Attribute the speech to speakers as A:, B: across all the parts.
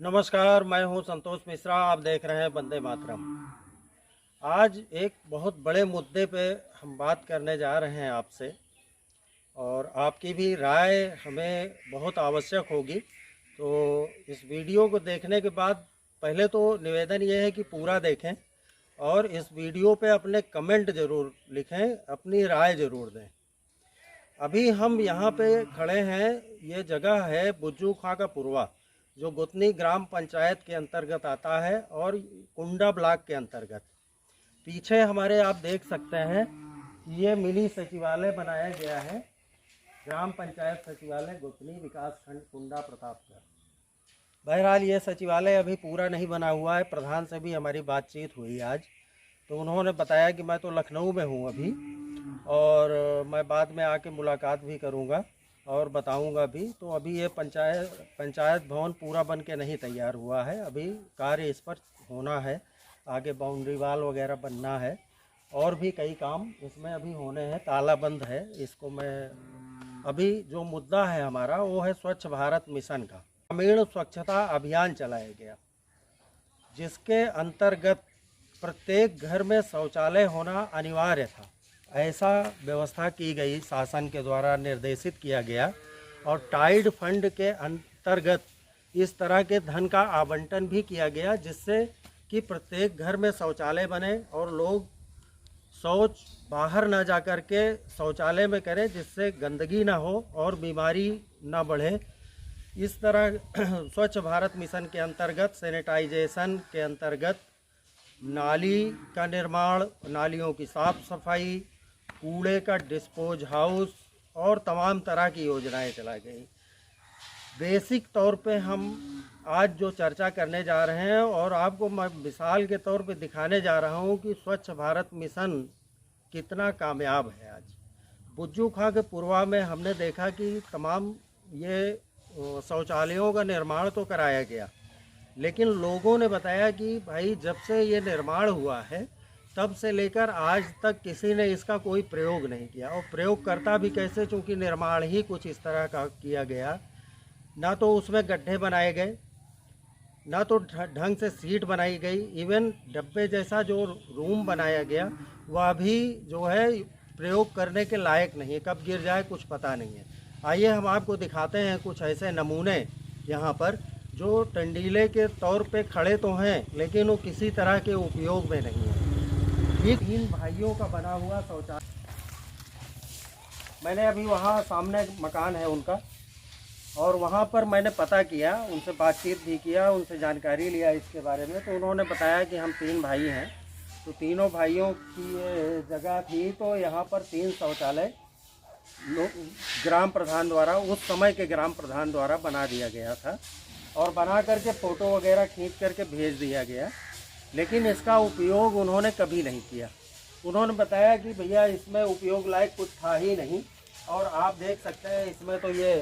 A: नमस्कार, मैं हूं संतोष मिश्रा। आप देख रहे हैं वंदे मातरम। आज एक बहुत बड़े मुद्दे पे हम बात करने जा रहे हैं आपसे, और आपकी भी राय हमें बहुत आवश्यक होगी। तो इस वीडियो को देखने के बाद पहले तो निवेदन ये है कि पूरा देखें और इस वीडियो पे अपने कमेंट ज़रूर लिखें, अपनी राय ज़रूर दें। अभी हम यहाँ पे खड़े हैं, ये जगह है बुज्जू खां का पुरवा, जो गुतनी ग्राम पंचायत के अंतर्गत आता है और कुंडा ब्लॉक के अंतर्गत। पीछे हमारे आप देख सकते हैं कि ये मिनी सचिवालय बनाया गया है, ग्राम पंचायत सचिवालय गुतनी विकास खंड कुंडा प्रतापगढ़। बहरहाल ये सचिवालय अभी पूरा नहीं बना हुआ है। प्रधान से भी हमारी बातचीत हुई आज, तो उन्होंने बताया कि मैं तो लखनऊ में हूँ अभी, और मैं बाद में आके मुलाकात भी करूँगा और बताऊंगा भी। तो अभी ये पंचायत भवन पूरा बन के नहीं तैयार हुआ है, अभी कार्य इस पर होना है। आगे बाउंड्री वाल वगैरह बनना है और भी कई काम इसमें अभी होने हैं, तालाबंद है इसको। मैं अभी जो मुद्दा है हमारा वो है स्वच्छ भारत मिशन का। ग्रामीण स्वच्छता अभियान चलाया गया, जिसके अंतर्गत प्रत्येक घर में शौचालय होना अनिवार्य था, ऐसा व्यवस्था की गई, शासन के द्वारा निर्देशित किया गया। और टाइड फंड के अंतर्गत इस तरह के धन का आवंटन भी किया गया, जिससे कि प्रत्येक घर में शौचालय बने और लोग शौच बाहर ना जा कर के शौचालय में करें, जिससे गंदगी ना हो और बीमारी ना बढ़े। इस तरह स्वच्छ भारत मिशन के अंतर्गत सैनिटाइजेशन के अंतर्गत नाली का निर्माण, नालियों की साफ सफाई, कूड़े का डिस्पोज हाउस और तमाम तरह की योजनाएं चलाई गई। बेसिक तौर पे हम आज जो चर्चा करने जा रहे हैं और आपको मैं मिसाल के तौर पे दिखाने जा रहा हूं कि स्वच्छ भारत मिशन कितना कामयाब है। आज बुज्जू खां के पुरवा में हमने देखा कि तमाम ये शौचालयों का निर्माण तो कराया गया, लेकिन लोगों ने बताया कि भाई जब से ये निर्माण हुआ है तब से लेकर आज तक किसी ने इसका कोई प्रयोग नहीं किया। और प्रयोग करता भी कैसे, चूँकि निर्माण ही कुछ इस तरह का किया गया, ना तो उसमें गड्ढे बनाए गए, ना तो ढंग से सीट बनाई गई। इवन डब्बे जैसा जो रूम बनाया गया वह भी जो है प्रयोग करने के लायक नहीं है, कब गिर जाए कुछ पता नहीं है। आइए हम आपको दिखाते हैं कुछ ऐसे नमूने यहाँ पर जो टंडीले के तौर पे खड़े तो हैं, लेकिन वो किसी तरह के उपयोग में नहीं है। ये 3 भाइयों का बना हुआ शौचालय, मैंने अभी वहाँ सामने मकान है उनका, और वहाँ पर मैंने पता किया, उनसे बातचीत भी किया, उनसे जानकारी लिया इसके बारे में। तो उन्होंने बताया कि हम 3 भाई हैं, तो तीनों भाइयों की ये जगह थी, तो यहाँ पर 3 शौचालय ग्राम प्रधान द्वारा, उस समय के ग्राम प्रधान द्वारा बना दिया गया था, और बना करके फ़ोटो वगैरह खींच करके भेज दिया गया। लेकिन इसका उपयोग उन्होंने कभी नहीं किया। उन्होंने बताया कि भैया इसमें उपयोग लायक कुछ था ही नहीं। और आप देख सकते हैं इसमें तो ये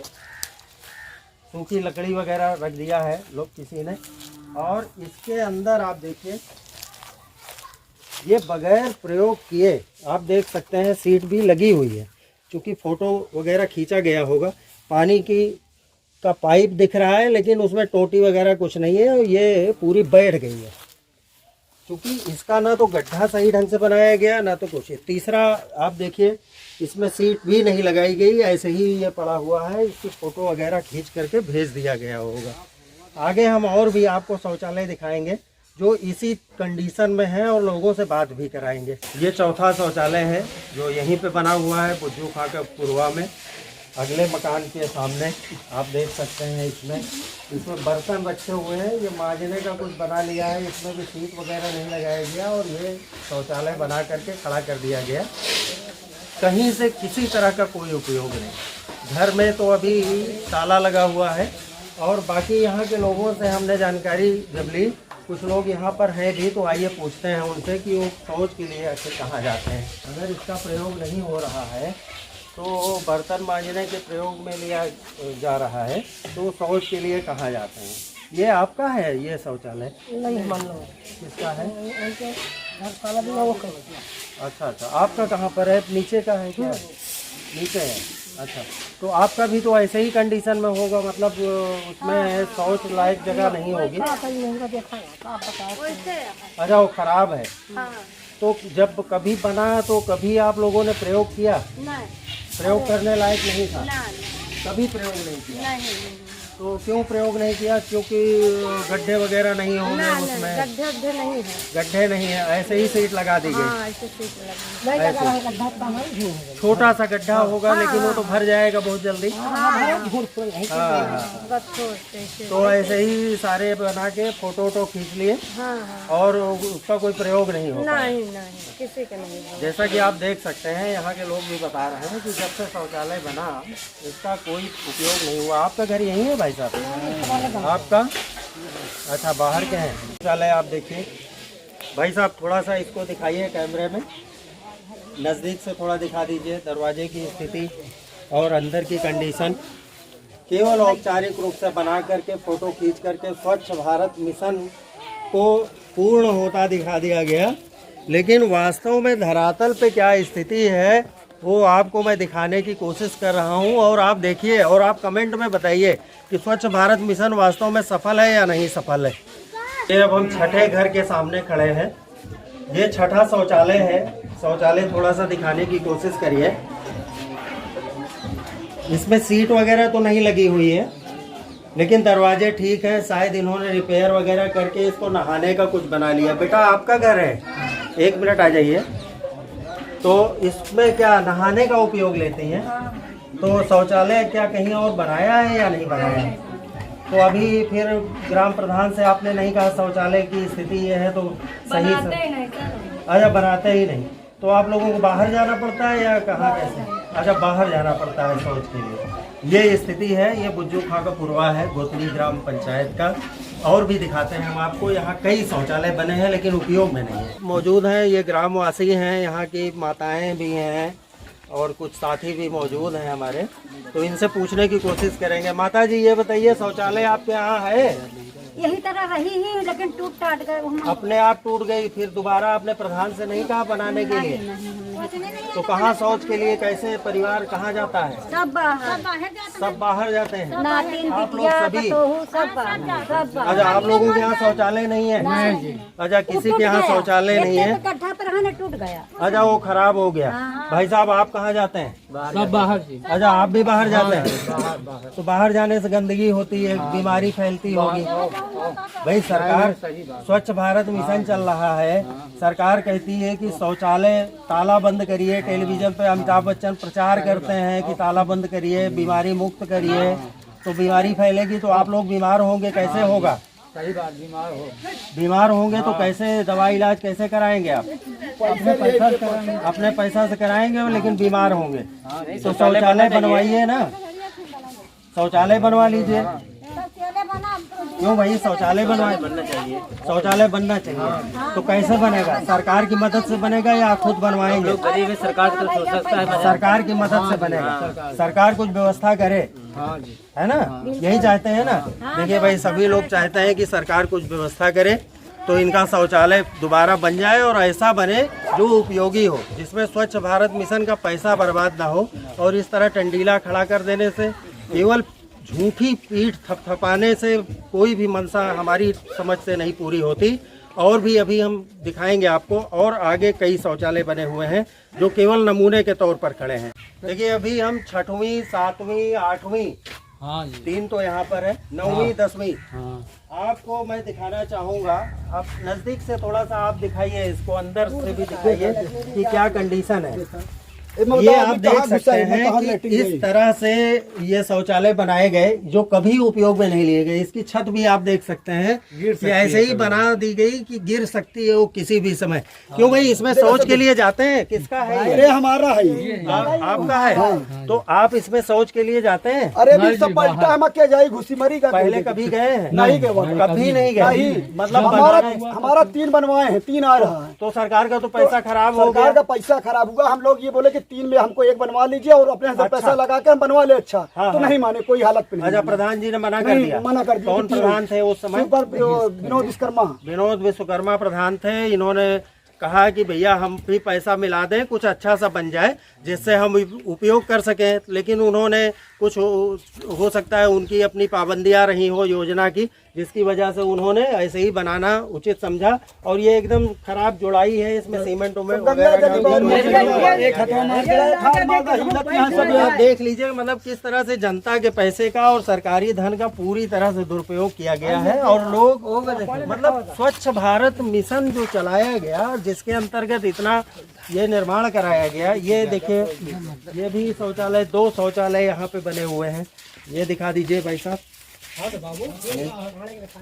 A: सूखी लकड़ी वगैरह रख दिया है लोग किसी ने, और इसके अंदर आप देखिए ये बगैर प्रयोग किए, आप देख सकते हैं सीट भी लगी हुई है, क्योंकि फ़ोटो वगैरह खींचा गया होगा। पानी का पाइप दिख रहा है, लेकिन उसमें टोटी वगैरह कुछ नहीं है, और ये पूरी बैठ गई है, क्योंकि इसका ना तो गड्ढा सही ढंग से बनाया गया, ना तो कुछ। तीसरा आप देखिए इसमें सीट भी नहीं लगाई गई, ऐसे ही ये पड़ा हुआ है, इसकी फ़ोटो वगैरह खींच करके भेज दिया गया होगा। आगे हम और भी आपको शौचालय दिखाएंगे जो इसी कंडीशन में है, और लोगों से बात भी कराएंगे। ये चौथा शौचालय है जो यहीं पे बना हुआ है बुज्जू खां के पुरवा में, अगले मकान के सामने आप देख सकते हैं। इसमें बर्तन रखे हुए हैं, ये मांजने का कुछ बना लिया है, इसमें भी सीट वगैरह नहीं लगाया गया, और ये शौचालय बना करके खड़ा कर दिया गया। कहीं से किसी तरह का कोई उपयोग नहीं। घर में तो अभी ताला लगा हुआ है, और बाकी यहाँ के लोगों से हमने जानकारी जब ली, कुछ लोग यहाँ पर हैं भी, तो आइए पूछते हैं उनसे कि वो शौच के लिए आखिर कहाँ जाते हैं। अगर इसका प्रयोग नहीं हो रहा है तो बर्तन मांजने के प्रयोग में लिया जा रहा है, तो शौच के लिए कहाँ जाते हैं। ये आपका है ये शौचालय?
B: नहीं मान लो
A: किसका है?
B: घर ताला भी वो कर।
A: अच्छा, आपका कहाँ पर है? नीचे का है क्या? नीचे है। अच्छा, तो आपका भी तो ऐसे ही कंडीशन में होगा, मतलब उसमें शौच लायक जगह नहीं होगी। अच्छा, वो खराब है। तो जब कभी बना तो कभी आप लोगों ने प्रयोग किया? प्रयोग करने लायक नहीं था, कभी प्रयोग नहीं किया। तो क्यों प्रयोग नहीं किया? क्योंकि गड्ढे वगैरह नहीं होंगे उसमें?
B: गड्ढे नहीं है।
A: गड्ढे नहीं है, ऐसे ही सीट लगा दी गई।
B: ऐसे
A: छोटा सा गड्ढा होगा, लेकिन वो तो भर जाएगा बहुत जल्दी। तो ऐसे ही सारे बना के फोटो वोटो खींच लिए और उसका कोई प्रयोग नहीं होगा।
B: नहीं किसी का नहीं।
A: जैसा कि आप देख सकते हैं, यहाँ के लोग भी बता रहे हैं कि जब से शौचालय बना इसका कोई उपयोग नहीं हुआ। आपका घर यहीं है भाई साहब? आपका? अच्छा, बाहर के हैं शौचालय। आप देखिए भाई साहब, थोड़ा सा इसको दिखाइए कैमरे में, नज़दीक से थोड़ा दिखा दीजिए दरवाजे की स्थिति और अंदर की कंडीशन। केवल औपचारिक रूप से बना करके फ़ोटो खींच करके स्वच्छ भारत मिशन को पूर्ण होता दिखा दिया गया, लेकिन वास्तव में धरातल पे क्या स्थिति है वो आपको मैं दिखाने की कोशिश कर रहा हूँ। और आप देखिए और आप कमेंट में बताइए कि स्वच्छ भारत मिशन वास्तव में सफल है या नहीं सफल है। ये अब हम छठे घर के सामने खड़े हैं। ये छठा शौचालय है। शौचालय थोड़ा सा दिखाने की कोशिश करिए। इसमें सीट वगैरह तो नहीं लगी हुई है, लेकिन दरवाजे ठीक है। शायद इन्होंने रिपेयर वगैरह करके इसको नहाने का कुछ बना लिया। बेटा, आपका घर है? एक मिनट आ जाइए। तो इसमें क्या नहाने का उपयोग लेते हैं? तो शौचालय क्या कहीं और बनाया है या नहीं बनाया है? तो अभी फिर ग्राम प्रधान से आपने नहीं कहा शौचालय की स्थिति ये है तो सही से? अच्छा, बनाते ही नहीं। तो आप लोगों को बाहर जाना पड़ता है या कहाँ कैसे? अच्छा, बाहर जाना पड़ता है शौच के लिए। ये स्थिति है। ये बुज्जू खां का पुरवा है, गोतनी ग्राम पंचायत का। और भी दिखाते हैं हम आपको। यहाँ कई शौचालय बने हैं लेकिन उपयोग में नहीं है। मौजूद हैं, ये ग्रामवासी हैं, यहाँ की माताएं भी हैं और कुछ साथी भी मौजूद हैं हमारे। तो इनसे पूछने की कोशिश करेंगे। माता जी, ये बताइए शौचालय आपके यहाँ है?
C: यही तरह रही ही, लेकिन टूट टाट गए।
A: अपने आप टूट गई? फिर दोबारा आपने प्रधान से नहीं कहा बनाने के लिए? तो कहाँ शौच के लिए कैसे परिवार कहाँ जाता है?
C: सब
A: बाहर जाते हैं।
C: नातिन
A: आप लोग
C: बिटिया
A: सभी?
C: बतोहू सब बाहर।
A: अच्छा, आप लोगों के यहाँ शौचालय नहीं है? अच्छा, किसी के यहाँ शौचालय नहीं है।
C: गड्ढा पर रहने टूट गया।
A: अच्छा, वो खराब हो गया। भाई साहब, आप कहाँ जाते हैं?
B: सब बाहर से।
A: अच्छा, आप भी बाहर जाते हैं? तो बाहर जाने से गंदगी होती है, बीमारी फैलती होगी। भाई, सरकार स्वच्छ भारत मिशन चल रहा है। सरकार कहती है कि शौचालय ताला बंद करिए। टेलीविजन पे अमिताभ बच्चन प्रचार करते हैं कि ताला बंद करिए, बीमारी मुक्त करिए। तो बीमारी फैलेगी तो आप लोग बीमार होंगे, कैसे होगा?
B: सही बात,
A: बीमार होंगे तो कैसे दवाई इलाज कैसे कराएंगे आप? अपने पैसा से कराएंगे, लेकिन बीमार होंगे। तो शौचालय बनवाइए ना, शौचालय बनवा लीजिए। क्यों भाई, शौचालय बनना चाहिए। शौचालय बनना चाहिए। तो कैसे बनेगा? सरकार की मदद से बनेगा या खुद बनवाएंगे?
B: गरीब सरकार की तो सोचता है,
A: सरकार की मदद से बनेगा। सरकार कुछ व्यवस्था करे, है ना? यही चाहते हैं ना? देखिए भाई, सभी लोग चाहते हैं कि सरकार कुछ व्यवस्था करे तो इनका शौचालय दोबारा बन जाए और ऐसा बने जो उपयोगी हो, जिसमें स्वच्छ भारत मिशन का पैसा बर्बाद ना हो। और इस तरह टंडीला खड़ा कर देने से, केवल झूठी पीठ थपथपाने से कोई भी मंशा हमारी समझ से नहीं पूरी होती। और भी अभी हम दिखाएंगे आपको, और आगे कई शौचालय बने हुए हैं जो केवल नमूने के तौर पर खड़े हैं। देखिए, अभी हम 6वीं, 7वीं, 8वीं,
B: हाँ जी,
A: 3 तो यहाँ पर है, 9वीं, 10वीं आपको मैं दिखाना चाहूँगा। आप नज़दीक से थोड़ा सा आप दिखाइए, इसको अंदर से भी दिखाइए कि क्या कंडीशन है। ये आप देख सकते हैं कि इस तरह से ये शौचालय बनाए गए जो कभी उपयोग में नहीं लिए गए। इसकी छत भी आप देख सकते हैं कि ऐसे ही बना दी गई कि गिर सकती है वो किसी भी समय। क्यों भाई, इसमें शौच के लिए जाते हैं? किसका है?
D: अरे हमारा है ये।
A: आपका है? तो आप इसमें शौच के लिए जाते हैं?
D: अरे भी सब पलटा हम क्या जाए घुसी मरी का।
A: पहले कभी गए हैं?
D: नहीं गए,
A: कभी नहीं गए। मतलब
D: हमारा 3 बनवाए हैं, 3 आ रहा है।
A: तो सरकार का तो पैसा खराब हो गया।
D: सरकार का पैसा खराब हुआ। हम लोग ये बोले कि 3 में हमको 1 बनवा लीजिए और अपने से पैसा लगा के हम बनवा ले। अच्छा, तो नहीं माने, कोई हालत पे नहीं।
A: अच्छा, प्रधान जी ने मना कर दिया?
D: मना कर दिया।
A: कौन प्रधान थे उस समय?
D: विनोद विश्वकर्मा।
A: विनोद विश्वकर्मा प्रधान थे। इन्होंने कहा कि भैया हम भी पैसा मिला दें, कुछ अच्छा सा बन जाए जिससे हम उपयोग कर सकें, लेकिन उन्होंने कुछ हो सकता है उनकी अपनी पाबंदियां रही हो योजना की, जिसकी वजह से उन्होंने ऐसे ही बनाना उचित समझा। और ये एकदम खराब जुड़ाई है, इसमें सीमेंट उमेंट आप देख लीजिए मतलब किस तरह से जनता के पैसे का और सरकारी धन का पूरी तरह से दुरुपयोग किया गया है। और लोग मतलब स्वच्छ भारत मिशन जो चलाया गया, जिसके अंतर्गत इतना ये निर्माण कराया गया, ये देखिए ये भी शौचालय, 2 शौचालय यहाँ पे बने हुए हैं, ये दिखा दीजिए भाई साहब।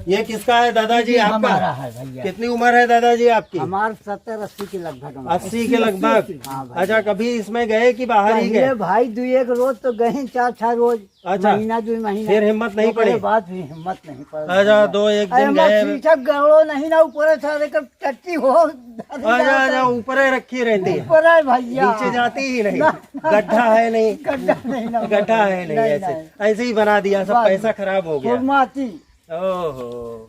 A: ये किसका है दादाजी? आपका
B: है भैया।
A: कितनी उम्र है दादाजी आपकी?
B: हमारे 70-80 के लगभग।
A: 80 के लगभग। अच्छा, कभी इसमें गए कि बाहर ही गए?
B: भाई 2-1 रोज तो गए, 4-6 रोज।
A: अच्छा,
B: महीना 2 महीना
A: फिर हिम्मत नहीं पड़ी?
B: बाद भी हिम्मत नहीं पड़ी।
A: अच्छा, 2-1 दिन गए।
B: गड़ो नहीं ना, ऊपर सारे का टट्टी हो।
A: अच्छा, ऊपर रखी रहती है,
B: ऊपर है भैया,
A: नीचे जाती ही नहीं। गड्ढा है नहीं, गड्ढा है नहीं, ऐसे ही बना दिया, सब पैसा खराब हो गया। ओहो,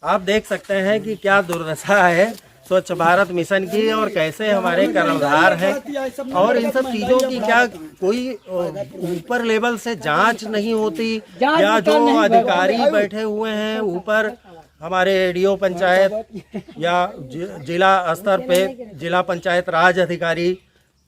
A: आप देख सकते हैं कि क्या दुर्दशा है स्वच्छ भारत मिशन की और कैसे हमारे कर्णधार हैं। और इन सब चीजों की क्या कोई ऊपर लेवल से जांच नहीं होती, या जो अधिकारी बैठे हुए हैं ऊपर हमारे एडीओ पंचायत या जिला स्तर पे जिला पंचायत राज अधिकारी,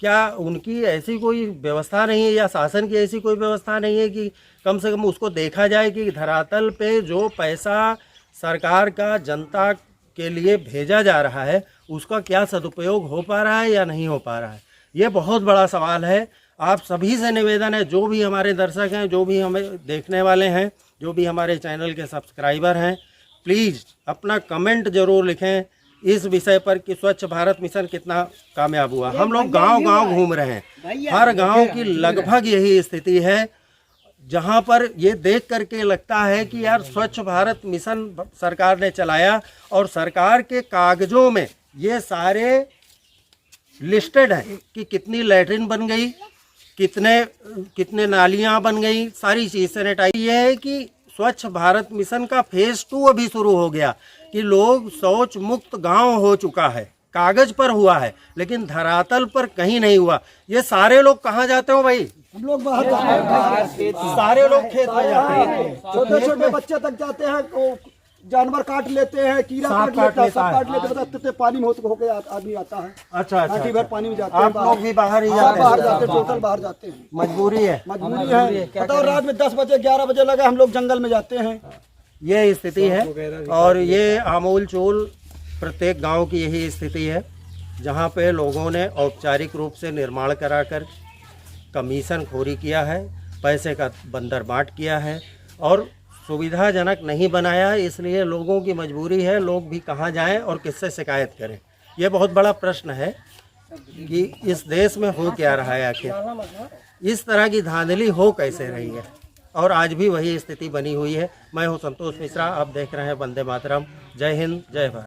A: क्या उनकी ऐसी कोई व्यवस्था नहीं है या शासन की ऐसी कोई व्यवस्था नहीं है कि कम से कम उसको देखा जाए कि धरातल पे जो पैसा सरकार का जनता के लिए भेजा जा रहा है उसका क्या सदुपयोग हो पा रहा है या नहीं हो पा रहा है। ये बहुत बड़ा सवाल है। आप सभी से निवेदन है, जो भी हमारे दर्शक हैं, जो भी हमें देखने वाले हैं, जो भी हमारे चैनल के सब्सक्राइबर हैं, प्लीज़ अपना कमेंट ज़रूर लिखें इस विषय पर कि स्वच्छ भारत मिशन कितना कामयाब हुआ। हम लोग गांव-गांव घूम रहे हैं, हर गांव की लगभग यही स्थिति है, जहां पर ये देख करके लगता है कि यार स्वच्छ भारत मिशन सरकार ने चलाया और सरकार के कागजों में ये सारे लिस्टेड हैं कि कितनी लैट्रिन बन गई, कितने नालियां बन गई, सारी चीज़ सैनिटाइज। ये है कि स्वच्छ भारत मिशन का फेज 2 अभी शुरू हो गया कि लोग शौच मुक्त गांव हो चुका है, कागज पर हुआ है लेकिन धरातल पर कहीं नहीं हुआ। ये सारे लोग कहाँ जाते हो भाई?
D: हम लोग बाहर जाते हैं,
A: सारे लोग खेत में जाते हैं,
D: छोटे छोटे बच्चे तक जाते हैं, वो जानवर काट लेते हैं, कीड़ा काट लेता है, सब काट लेते हैं, बताते पानी में होके आदमी आता है।
A: अच्छा अच्छा,
D: हाथी भर पानी में जाते हैं।
A: आप लोग भी बाहर ही
D: सब
A: जाते
D: बाहर
A: हैं?
D: जाते हैं, टोटल बाहर जाते हैं।
A: मजबूरी है,
D: मजबूरी है। बताओ, रात में 10 बजे 11 बजे लगे हम लोग जंगल में जाते हैं।
A: ये स्थिति है और ये आमूल चूल प्रत्येक गांव की यही स्थिति है, जहां पे लोगों ने औपचारिक रूप से निर्माण कराकर कमीशन खोरी किया है, पैसे का बंदरबाट किया है और सुविधाजनक नहीं बनाया। इसलिए लोगों की मजबूरी है, लोग भी कहाँ जाएं और किससे शिकायत करें। ये बहुत बड़ा प्रश्न है कि इस देश में हो क्या रहा है, आखिर इस तरह की धांधली हो कैसे रही है। और आज भी वही स्थिति बनी हुई है। मैं हूं संतोष मिश्रा, आप देख रहे हैं वंदे मातरम। जय हिंद, जय भारत।